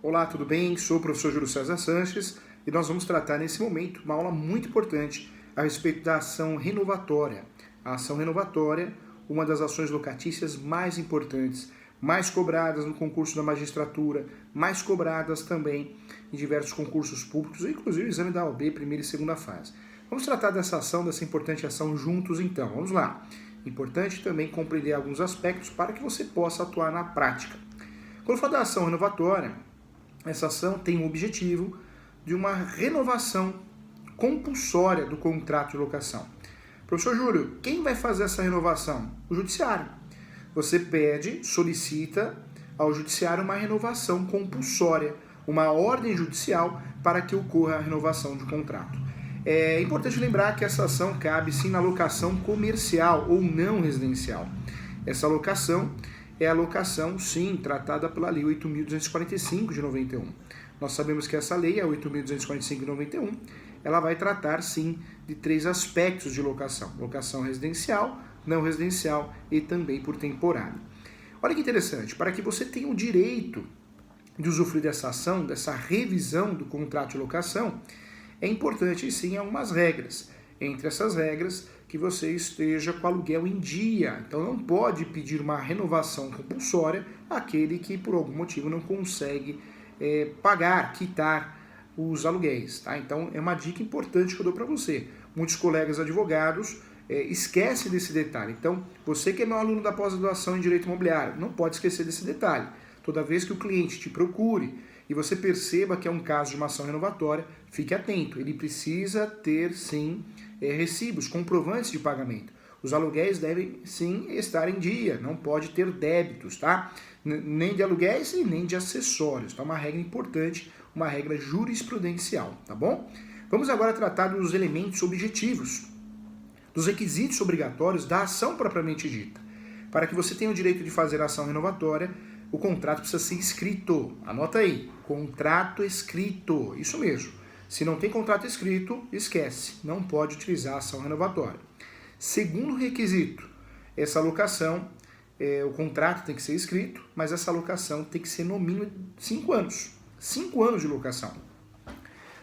Olá, tudo bem? Sou o professor Júlio César Sanches e nós vamos tratar nesse momento uma aula muito importante a respeito da ação renovatória. A ação renovatória, uma das ações locatícias mais importantes, mais cobradas no concurso da magistratura, mais cobradas também em diversos concursos públicos, inclusive o exame da OAB, primeira e segunda fase. Vamos tratar dessa ação, dessa importante ação juntos então. Vamos lá. Importante também compreender alguns aspectos para que você possa atuar na prática. Quando falo da ação renovatória, essa ação tem o objetivo de uma renovação compulsória do contrato de locação. Professor Júlio, quem vai fazer essa renovação? O judiciário. Você pede, solicita ao judiciário uma renovação compulsória, uma ordem judicial para que ocorra a renovação de contrato. É importante lembrar que essa ação cabe sim na locação comercial ou não residencial. Essa locação é a locação, sim, tratada pela Lei 8.245 de 91. Nós sabemos que essa lei, a 8.245 de 91, ela vai tratar, sim, de 3 aspectos de locação. Locação residencial, não residencial e também por temporada. Olha que interessante, para que você tenha o direito de usufruir dessa ação, dessa revisão do contrato de locação, é importante, sim, algumas regras. Entre essas regras, que você esteja com o aluguel em dia. Então não pode pedir uma renovação compulsória àquele que por algum motivo não consegue pagar, quitar os aluguéis. Tá? Então é uma dica importante que eu dou para você. Muitos colegas advogados esquecem desse detalhe. Então você que é meu aluno da pós-graduação em Direito Imobiliário, não pode esquecer desse detalhe. Toda vez que o cliente te procure e você perceba que é um caso de uma ação renovatória, fique atento. Ele precisa ter, sim, recibos, comprovantes de pagamento. Os aluguéis devem, sim, estar em dia, não pode ter débitos, tá? Nem de aluguéis e nem de acessórios. Tá? Uma regra importante, uma regra jurisprudencial, tá bom? Vamos agora tratar dos elementos objetivos, dos requisitos obrigatórios da ação propriamente dita. Para que você tenha o direito de fazer a ação renovatória, o contrato precisa ser escrito. Anota aí, contrato escrito, isso mesmo. Se não tem contrato escrito, esquece, não pode utilizar a ação renovatória. Segundo requisito, essa locação, o contrato tem que ser escrito, mas essa locação tem que ser no mínimo 5 anos. 5 anos de locação.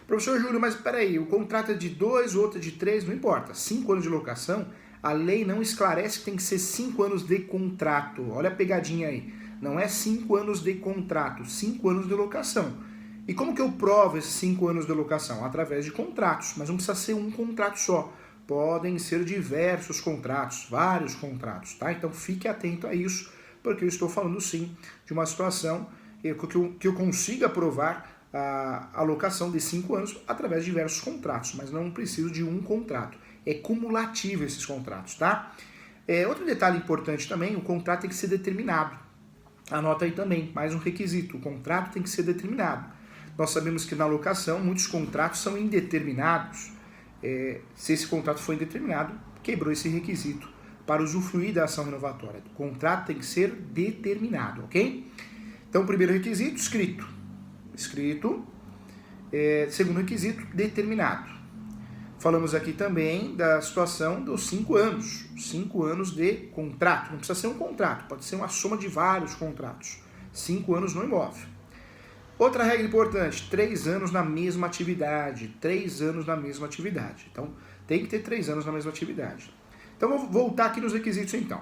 Professor Júlio, mas peraí, o contrato é de 2, outro é de 3, não importa. 5 anos de locação, a lei não esclarece que tem que ser 5 anos de contrato. Olha a pegadinha aí. Não é 5 anos de contrato, 5 anos de locação. E como que eu provo esses 5 anos de locação? Através de contratos, mas não precisa ser um contrato só. Podem ser diversos contratos, vários contratos, tá? Então fique atento a isso, porque eu estou falando sim de uma situação que eu consiga provar a locação de 5 anos através de diversos contratos, mas não preciso de um contrato. É cumulativo esses contratos, tá? Outro detalhe importante também, o contrato tem que ser determinado. Anota aí também, mais um requisito, o contrato tem que ser determinado. Nós sabemos que na locação muitos contratos são indeterminados. Se esse contrato for indeterminado, quebrou esse requisito para usufruir da ação renovatória. O contrato tem que ser determinado, ok? Então, primeiro requisito, escrito. Escrito. Segundo requisito, determinado. Falamos aqui também da situação dos 5 anos. 5 anos de contrato. Não precisa ser um contrato, pode ser uma soma de vários contratos. 5 anos no imóvel. Outra regra importante, 3 anos na mesma atividade. 3 anos na mesma atividade. Então, tem que ter 3 anos na mesma atividade. Então, vou voltar aqui nos requisitos então.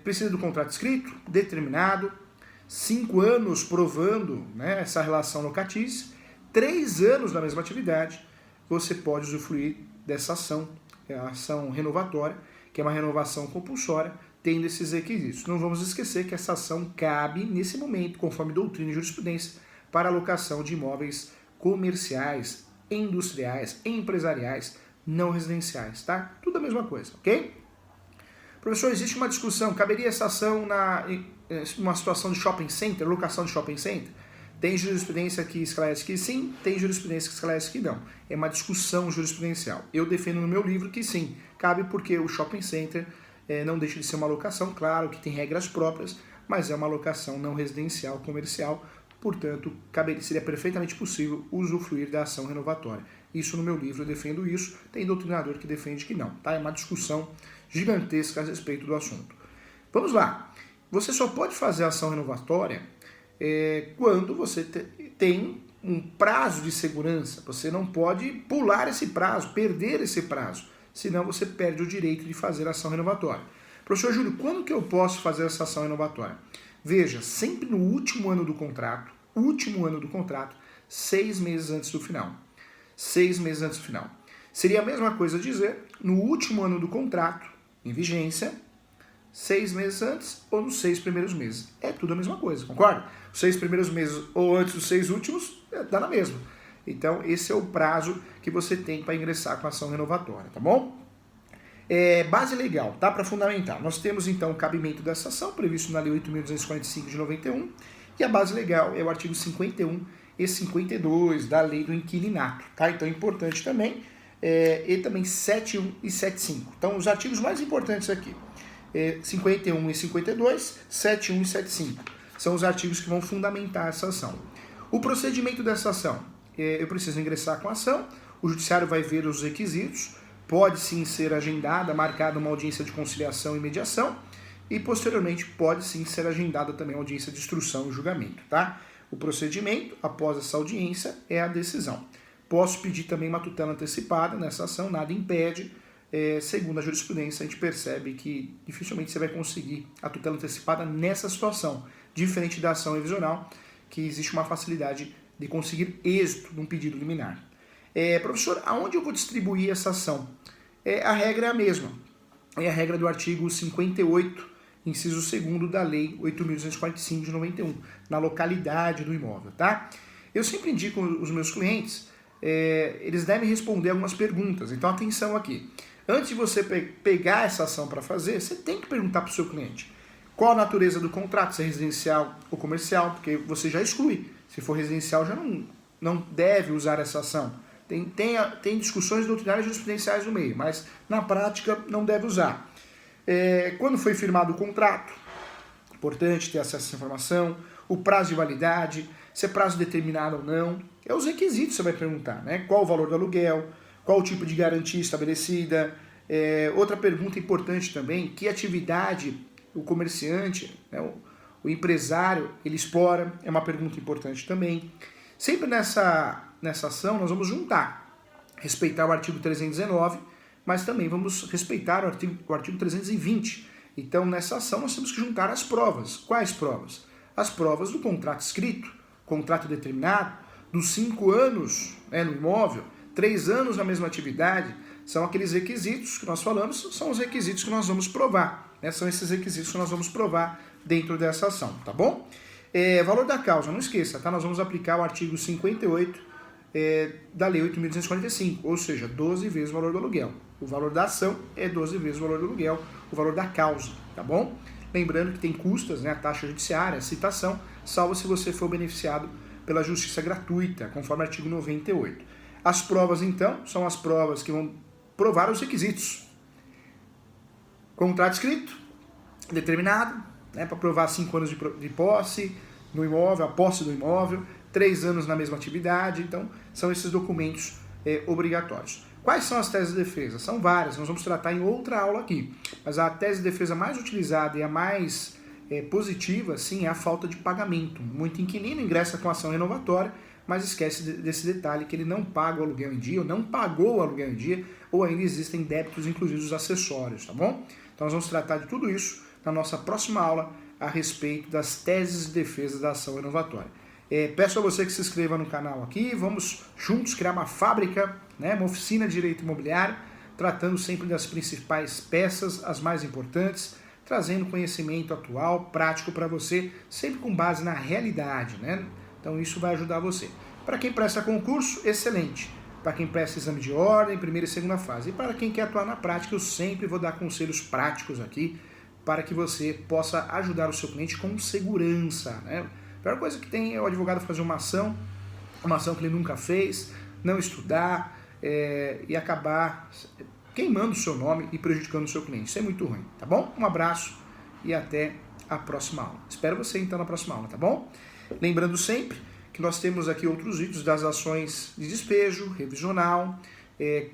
Precisa do contrato escrito, determinado, 5 anos provando, né, essa relação locatícia, 3 anos na mesma atividade, você pode usufruir dessa ação, a ação renovatória, que é uma renovação compulsória, tendo esses requisitos. Não vamos esquecer que essa ação cabe, nesse momento, conforme doutrina e jurisprudência, para a locação de imóveis comerciais, industriais, empresariais, não residenciais, tá? Tudo a mesma coisa, ok? Professor, existe uma discussão, caberia essa ação numa situação de shopping center, locação de shopping center? Tem jurisprudência que esclarece que sim, tem jurisprudência que esclarece que não. É uma discussão jurisprudencial. Eu defendo no meu livro que sim, cabe porque o shopping center não deixa de ser uma locação, claro que tem regras próprias, mas é uma locação não residencial, comercial, portanto, seria perfeitamente possível usufruir da ação renovatória. Isso no meu livro eu defendo isso, tem doutrinador que defende que não, tá? É uma discussão gigantesca a respeito do assunto. Vamos lá, você só pode fazer a ação renovatória quando você tem um prazo de segurança. Você não pode pular esse prazo, perder esse prazo, senão você perde o direito de fazer a ação renovatória. Professor Júlio, quando que eu posso fazer essa ação renovatória? Veja, sempre no último ano do contrato, 6 meses antes do final. 6 meses antes do final. Seria a mesma coisa dizer, no último ano do contrato, em vigência, 6 meses antes ou nos 6 primeiros meses. É tudo a mesma coisa, concorda? Os 6 primeiros meses ou antes dos 6 últimos, dá na mesma. Então, esse é o prazo que você tem para ingressar com a ação renovatória, tá bom? Base legal, tá? Para fundamentar. Nós temos, então, o cabimento dessa ação, previsto na Lei 8.245 de 91, e a base legal é o artigo 51 e 52 da Lei do Inquilinato, tá? Então, é importante também, e também 71 e 75. Então, os artigos mais importantes aqui, 51 e 52, 71 e 75. São os artigos que vão fundamentar essa ação. O procedimento dessa ação, eu preciso ingressar com a ação, o judiciário vai ver os requisitos, pode sim ser agendada, marcada uma audiência de conciliação e mediação, e posteriormente pode sim ser agendada também a audiência de instrução e julgamento, tá? O procedimento, após essa audiência, é a decisão. Posso pedir também uma tutela antecipada nessa ação, nada impede. Segundo a jurisprudência, a gente percebe que dificilmente você vai conseguir a tutela antecipada nessa situação, diferente da ação revisional, que existe uma facilidade de conseguir êxito num pedido liminar. Professor, aonde eu vou distribuir essa ação? A regra é a mesma. É a regra do artigo 58, inciso 2º da Lei 8.245 de 91, na localidade do imóvel, tá? Eu sempre indico os meus clientes, eles devem responder algumas perguntas, então atenção aqui. Antes de você pegar essa ação para fazer, você tem que perguntar para o seu cliente qual a natureza do contrato, se é residencial ou comercial, porque você já exclui. Se for residencial, já não deve usar essa ação. Tem discussões doutrinárias e jurisprudenciais no meio, mas na prática não deve usar. Quando foi firmado o contrato, importante ter acesso a essa informação, o prazo de validade, se é prazo determinado ou não, os requisitos você vai perguntar, né? Qual o valor do aluguel, qual o tipo de garantia estabelecida. Outra pergunta importante também, que atividade o comerciante, né, o empresário, ele explora, é uma pergunta importante também. Sempre nessa ação nós vamos juntar, respeitar o artigo 319, mas também vamos respeitar o artigo 320. Então nessa ação nós temos que juntar as provas. Quais provas? As provas do contrato escrito, contrato determinado, dos 5 anos no imóvel, 3 anos na mesma atividade, são aqueles requisitos que nós falamos, são os requisitos que nós vamos provar. São esses requisitos que nós vamos provar dentro dessa ação, tá bom? Valor da causa, não esqueça, tá? Nós vamos aplicar o artigo 58 da Lei 8.245, ou seja, 12 vezes o valor do aluguel. O valor da ação é 12 vezes o valor do aluguel, o valor da causa, tá bom? Lembrando que tem custas, né, a taxa judiciária, a citação, salvo se você for beneficiado pela justiça gratuita, conforme o artigo 98. As provas, então, são as provas que vão provar os requisitos. Contrato escrito, determinado, né, para provar 5 anos de posse no imóvel, a posse do imóvel, 3 anos na mesma atividade, então são esses documentos obrigatórios. Quais são as teses de defesa? São várias, nós vamos tratar em outra aula aqui, mas a tese de defesa mais utilizada e a mais positiva, sim, é a falta de pagamento. Muito inquilino ingressa com ação renovatória, mas esquece desse detalhe que ele não paga o aluguel em dia, ou não pagou o aluguel em dia, ou ainda existem débitos, inclusive os acessórios, tá bom? Então nós vamos tratar de tudo isso na nossa próxima aula a respeito das teses de defesa da ação renovatória. Peço a você que se inscreva no canal aqui, vamos juntos criar uma fábrica, né, uma oficina de direito imobiliário, tratando sempre das principais peças, as mais importantes, trazendo conhecimento atual, prático para você, sempre com base na realidade, né? Então isso vai ajudar você. Para quem presta concurso, excelente. Para quem presta exame de ordem, primeira e segunda fase. E para quem quer atuar na prática, eu sempre vou dar conselhos práticos aqui para que você possa ajudar o seu cliente com segurança, né? A pior coisa que tem é o advogado fazer uma ação que ele nunca fez, não estudar e acabar queimando o seu nome e prejudicando o seu cliente. Isso é muito ruim, tá bom? Um abraço e até a próxima aula. Espero você então na próxima aula, tá bom? Lembrando sempre que nós temos aqui outros vídeos das ações de despejo, revisional,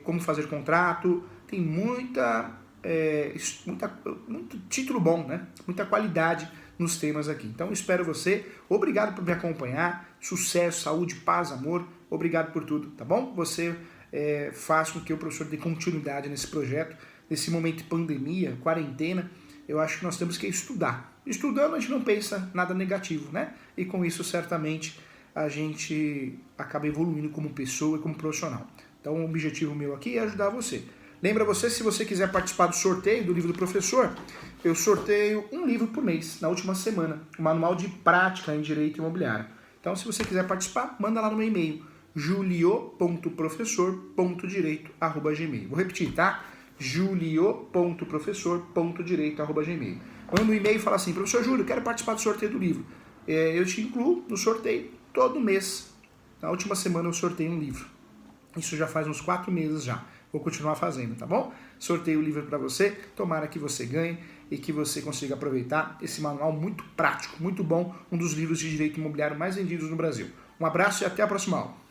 como fazer contrato, tem muito título bom, né? Muita qualidade nos temas aqui. Então, espero você. Obrigado por me acompanhar. Sucesso, saúde, paz, amor. Obrigado por tudo, tá bom? Você faz com que o professor dê continuidade nesse projeto, nesse momento de pandemia, quarentena. Eu acho que nós temos que estudar. Estudando, a gente não pensa nada negativo, né? E com isso, certamente, a gente acaba evoluindo como pessoa e como profissional. Então, o objetivo meu aqui é ajudar você. Lembra você, se você quiser participar do sorteio do livro do professor, eu sorteio um livro por mês, na última semana, o Manual de Prática em Direito Imobiliário. Então, se você quiser participar, manda lá no meu e-mail, julio.professor.direito@gmail. Vou repetir, tá? julio.professor.direito@gmail. Manda um e-mail e fala assim, professor Júlio, quero participar do sorteio do livro. Eu te incluo no sorteio todo mês. Na última semana eu sorteio um livro. Isso já faz uns 4 meses já. Vou continuar fazendo, tá bom? Sorteio o livro para você, tomara que você ganhe e que você consiga aproveitar esse manual muito prático, muito bom, um dos livros de direito imobiliário mais vendidos no Brasil. Um abraço e até a próxima aula.